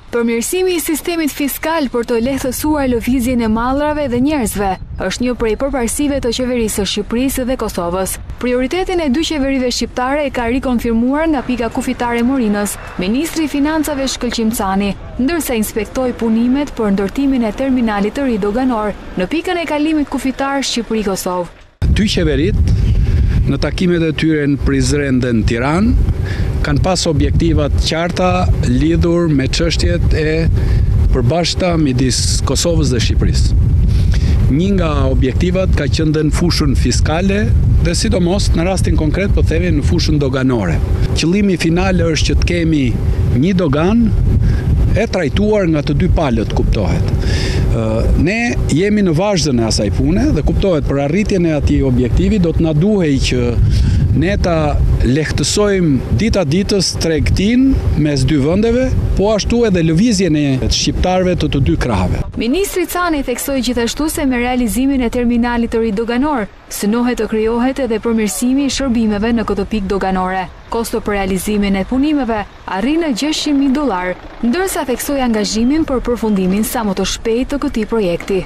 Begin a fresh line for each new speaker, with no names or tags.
Përmirësimi i sistemit fiskal për të lehtësuar lëvizjen e mallrave dhe njerëzve është një prej përparësive të qeverisë së Shqipërisë dhe Kosovës. Prioritetin e dy qeverive shqiptare e ka rikonfirmuar nga pika kufitare Morinës, Ministri i Financave Shkëlqim Cani, ndërsa inspektoi punimet për ndërtimin e terminalit të ri doganor në pikën e kalimit kufitar Shqipëri-Kosovë.
Dy qeverit në takimet e tyre në Prizren dhe në Tiranë kanë pas objektivat qarta lidhur me çështjet e përbashkëta midis Kosovës dhe Shqipërisë. Një nga objektivat ka qenë në fushën fiskale dhe sidomos në rastin konkret po themi në fushën doganore. Qëllimi final është që të kemi një dogan e trajtuar nga të dy palët, kuptohet. Ne jemi në vazhdën e asaj pune dhe kuptohet për arritjen e atij objektivi do të na duhej që ne ta lehtësojmë dita ditës tregtinë mes dy vendeve, po ashtu edhe lëvizjen e shqiptarëve të dy krahave.
Ministri Cani theksoi gjithashtu se me realizimin e terminalit të ri doganor, synohet të krijohet edhe përmirësimi i shërbimeve në këtë pikë doganore. Kosto për realizimin e punimeve arrin në $600.000, ndërsa theksoi angazhimin për përfundimin sa më të shpejtë të këtij projekti.